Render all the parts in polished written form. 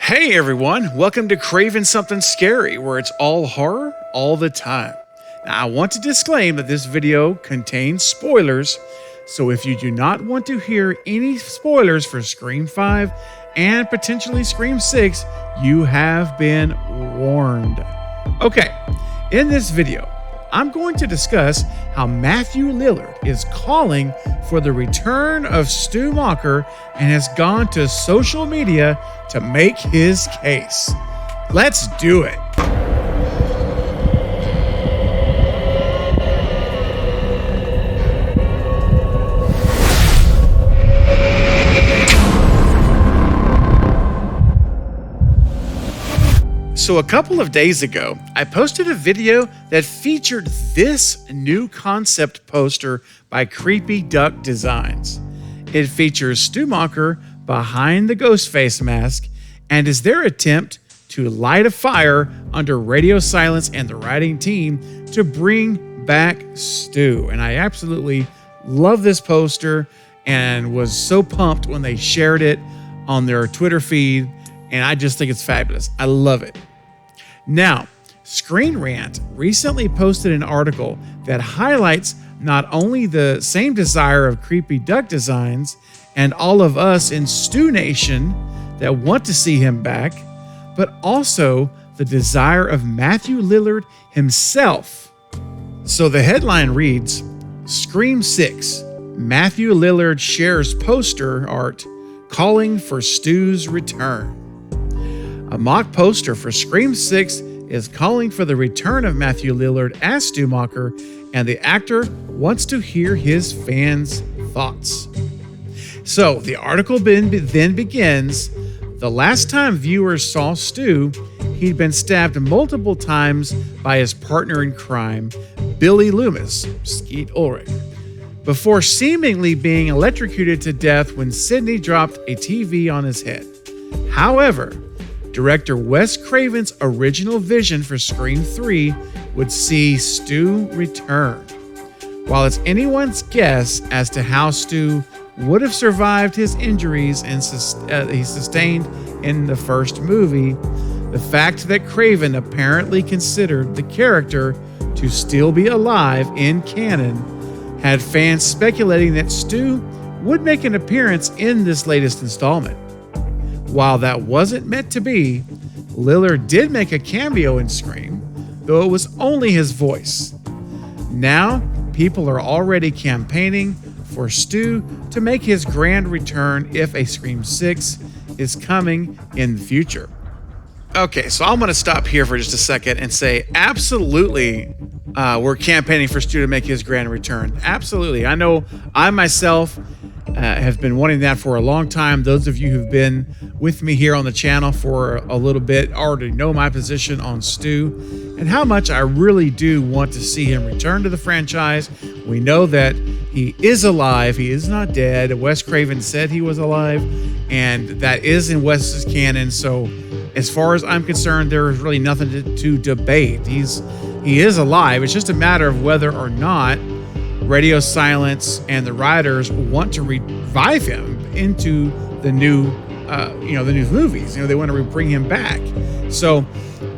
Hey everyone, welcome to Craving Something Scary, where it's all horror all the time. Now, I want to disclaim that this video contains spoilers, so if you do not want to hear any spoilers for Scream 5 and potentially Scream 6, you have been warned. Okay, in this video, I'm going to discuss how Matthew Lillard is calling for the return of Stu Macher and has gone to social media to make his case. Let's do it. So a couple of days ago, I posted a video that featured this new concept poster by Creepy Duck Designs. It features Stu Macher behind the ghost face mask and is their attempt to light a fire under radio silence and the writing team to bring back Stu. And I absolutely love this poster and was so pumped when they shared it on their Twitter feed, and I just think it's fabulous. I love it. Now, Screen Rant recently posted an article that highlights not only the same desire of Creepy Duck Designs and all of us in Stu Nation that want to see him back, but also the desire of Matthew Lillard himself. So the headline reads, Scream 6, Matthew Lillard shares poster art calling for Stu's return. A mock poster for Scream 6 is calling for the return of Matthew Lillard as Stu Macher, and the actor wants to hear his fans' thoughts. So the article then begins, the last time viewers saw Stu, he'd been stabbed multiple times by his partner in crime, Billy Loomis, Skeet Ulrich, before seemingly being electrocuted to death when Sidney dropped a TV on his head. However, director Wes Craven's original vision for Scream 3 would see Stu return. While it's anyone's guess as to how Stu would have survived his injuries and he sustained in the first movie, the fact that Craven apparently considered the character to still be alive in canon had fans speculating that Stu would make an appearance in this latest installment. While that wasn't meant to be, Lillard did make a cameo in Scream, though it was only his voice. Now, people are already campaigning for Stu to make his grand return if a Scream 6 is coming in the future. Okay, so I'm going to stop here for just a second and say absolutely we're campaigning for Stu to make his grand return. Absolutely. I know I myself have been wanting that for a long time. Those of you who've been with me here on the channel for a little bit already know my position on Stu and how much I really do want to see him return to the franchise. We know that he is alive. He is not dead. Wes Craven said he was alive, and that is in Wes's canon. So as far as I'm concerned, there is really nothing to debate. He is alive. It's just a matter of whether or not radio silence and the writers want to revive him into the new movies. They want to bring him back. So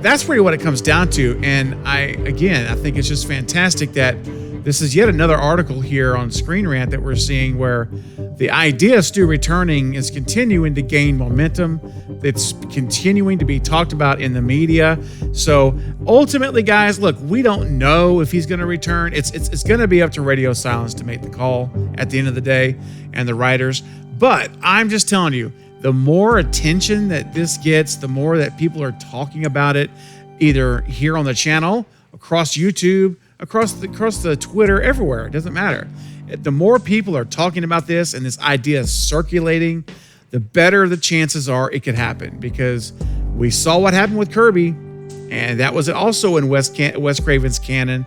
that's really what it comes down to. And I think it's just fantastic that this is yet another article here on Screen Rant that we're seeing where the idea of Stu returning is continuing to gain momentum. It's continuing to be talked about in the media. So ultimately, guys, look, we don't know if he's going to return. It's going to be up to radio silence to make the call at the end of the day and the writers. But I'm just telling you, the more attention that this gets, the more that people are talking about it, either here on the channel, across YouTube, across the Twitter, everywhere. It doesn't matter. The more people are talking about this and this idea is circulating, the better the chances are it could happen, because we saw what happened with Kirby, and that was also in Wes Craven's canon.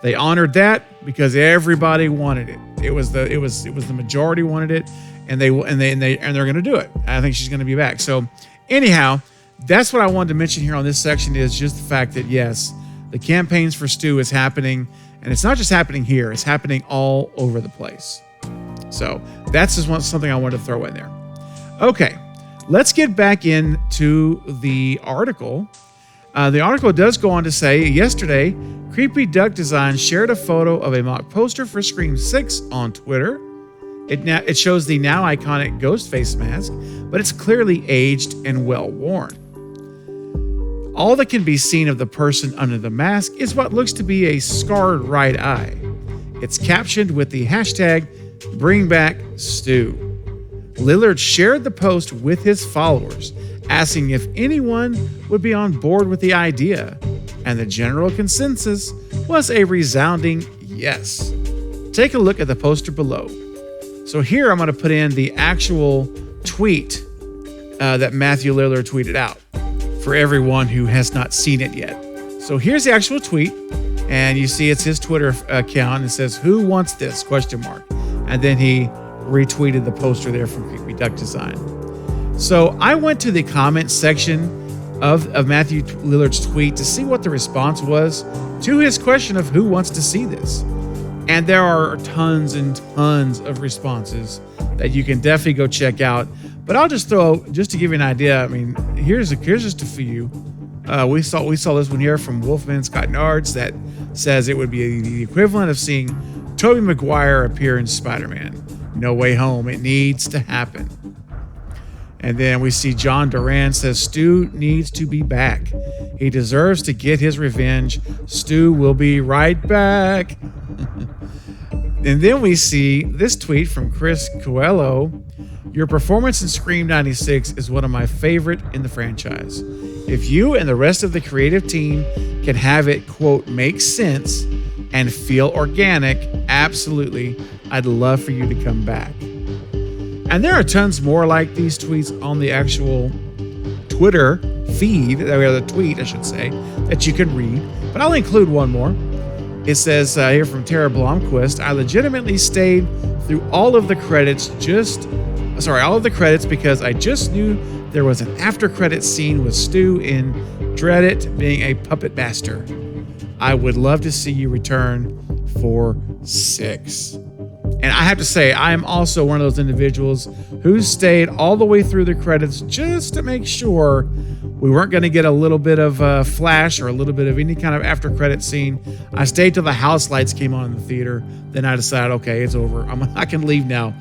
They honored that because everybody wanted it. It was the majority wanted it, and they're going to do it. I think she's going to be back. So anyhow, that's what I wanted to mention here on this section, is just the fact that yes, the campaigns for Stu is happening, and it's not just happening here, it's happening all over the place. So that's just something I wanted to throw in there. Okay, let's get back into the article. The article does go on to say, yesterday, Creepy Duck Designs shared a photo of a mock poster for Scream 6 on Twitter. It shows the now iconic ghost face mask, but it's clearly aged and well worn. All that can be seen of the person under the mask is what looks to be a scarred right eye. It's captioned with the hashtag #BringBackStu. Lillard shared the post with his followers, asking if anyone would be on board with the idea, and the general consensus was a resounding yes. Take a look at the poster below. So here I'm going to put in the actual tweet that Matthew Lillard tweeted out for everyone who has not seen it yet. So here's the actual tweet, and you see it's his Twitter account. It says, "Who wants this?" ? And then he retweeted the poster there from Creepy Duck Design. So I went to the comment section of Matthew Lillard's tweet to see what the response was to his question of who wants to see this. And there are tons and tons of responses that you can definitely go check out. But I'll just just to give you an idea, I mean, here's just a few. We saw this one here from Wolfman Scott Nards that says it would be the equivalent of seeing Tobey Maguire appear in Spider-Man No Way Home. It needs to happen. And then we see John Duran says Stu needs to be back. He deserves to get his revenge. Stu will be right back. And then we see this tweet from Chris Coelho. Your performance in Scream 96 is one of my favorite in the franchise. If you and the rest of the creative team can have it, quote, make sense and feel organic, absolutely, I'd love for you to come back. And there are tons more like these tweets on the actual Twitter feed, or the tweet, I should say, that you can read. But I'll include one more. It says here from Tara Blomquist, I legitimately stayed through all of the credits because I just knew there was an after-credits scene with Stu in Dread It being a puppet master. I would love to see you return for 6. And I have to say, I am also one of those individuals who stayed all the way through the credits just to make sure we weren't going to get a little bit of a flash or a little bit of any kind of after credit scene. I stayed till the house lights came on in the theater. Then I decided, okay, it's over. I can leave now.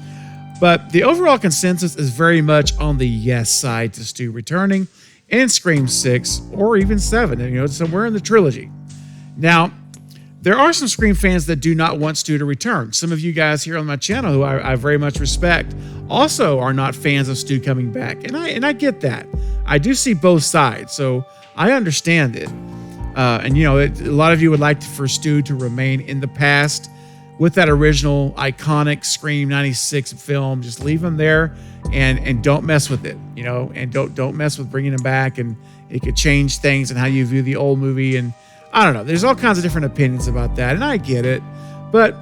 But the overall consensus is very much on the yes side to Stu returning in Scream 6 or even 7, somewhere in the trilogy. Now, there are some Scream fans that do not want Stu to return. Some of you guys here on my channel, who I very much respect, also are not fans of Stu coming back. And I get that. I do see both sides, so I understand it. A lot of you would like for Stu to remain in the past with that original iconic Scream 96 film. Just leave him there and don't mess with it, and don't mess with bringing him back, and it could change things and how you view the old movie. And I don't know. There's all kinds of different opinions about that, and I get it. But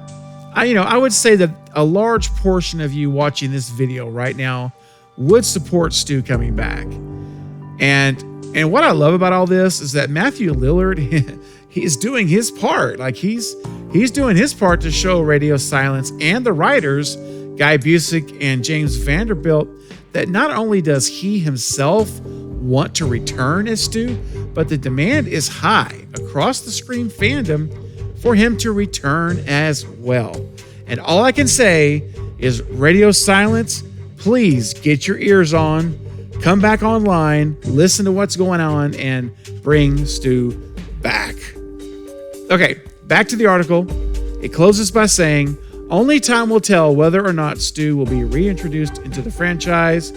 I would say that a large portion of you watching this video right now would support Stu coming back. And what I love about all this is that Matthew Lillard, he's doing his part. Like he's doing his part to show Radio Silence and the writers, Guy Busick and James Vanderbilt, that not only does he himself want to return as Stu, but the demand is high across the Scream fandom for him to return as well. And all I can say is Radio Silence, please get your ears on, come back online, listen to what's going on, and bring Stu back. Okay, back to the article. It closes by saying, only time will tell whether or not Stu will be reintroduced into the franchise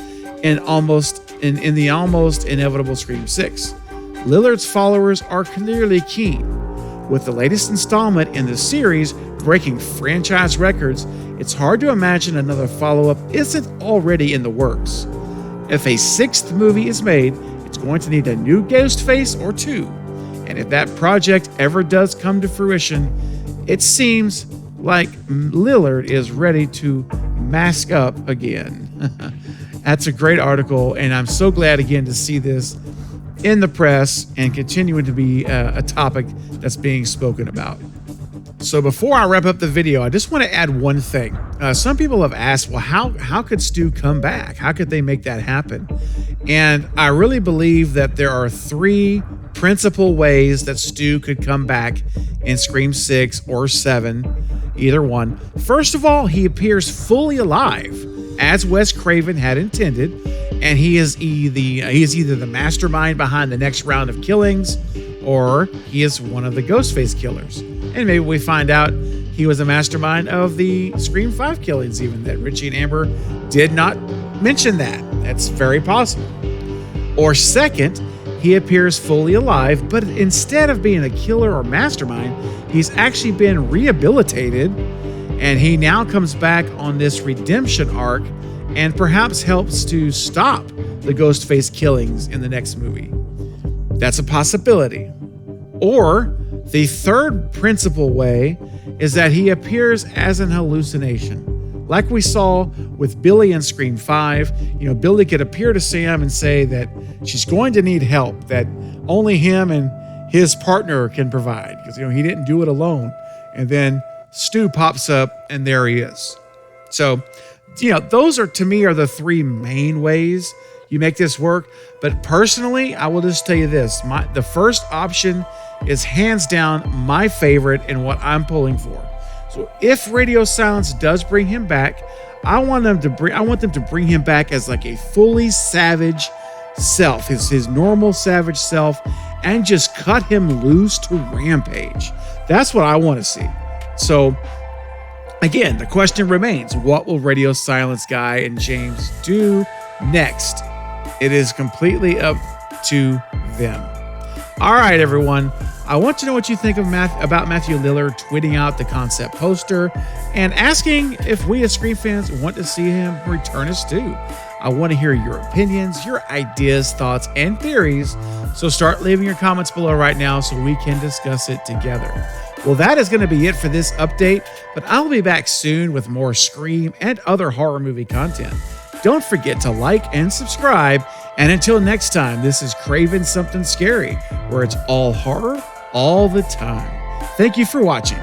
in the almost inevitable Scream 6. Lillard's followers are clearly keen. With the latest installment in the series breaking franchise records, it's hard to imagine another follow-up isn't already in the works. If a 6th movie is made, it's going to need a new Ghostface or 2. And if that project ever does come to fruition, it seems like Lillard is ready to mask up again. That's a great article, and I'm so glad again to see this in the press and continuing to be a topic that's being spoken about. So before I wrap up the video, I just want to add one thing. Some people have asked, well, how could Stu come back? How could they make that happen? And I really believe that there are three principal ways that Stu could come back in Scream 6 or 7, either one. First of all, he appears fully alive, as Wes Craven had intended, and he is either the mastermind behind the next round of killings, or he is one of the Ghostface killers. And maybe we find out he was a mastermind of the Scream 5 killings, even, that Richie and Amber did not mention that. That's very possible. Or second, he appears fully alive, but instead of being a killer or mastermind, he's actually been rehabilitated, and he now comes back on this redemption arc and perhaps helps to stop the Ghostface killings in the next movie. That's a possibility. Or the third principal way is that he appears as an hallucination. Like we saw with Billy in Scream 5, Billy could appear to Sam and say that she's going to need help, that only him and his partner can provide, because he didn't do it alone. And then Stu pops up and there he is. So, those are, to me, are the three main ways you make this work. But personally, I will just tell you this. The first option is hands down my favorite and what I'm pulling for. So if Radio Silence does bring him back, I want them to bring him back as like a fully savage self, his normal savage self, and just cut him loose to rampage. That's what I want to see. So again, the question remains, what will Radio Silence Guy and James do next? It is completely up to them. All right, everyone. I want to know what you think about Matthew Lillard tweeting out the concept poster and asking if we as Scream fans want to see him return as Stu. I want to hear your opinions, your ideas, thoughts, and theories. So start leaving your comments below right now so we can discuss it together. Well, that is going to be it for this update, but I'll be back soon with more Scream and other horror movie content. Don't forget to like and subscribe. And until next time, this is Craven Something Scary, where it's all horror all the time. Thank you for watching.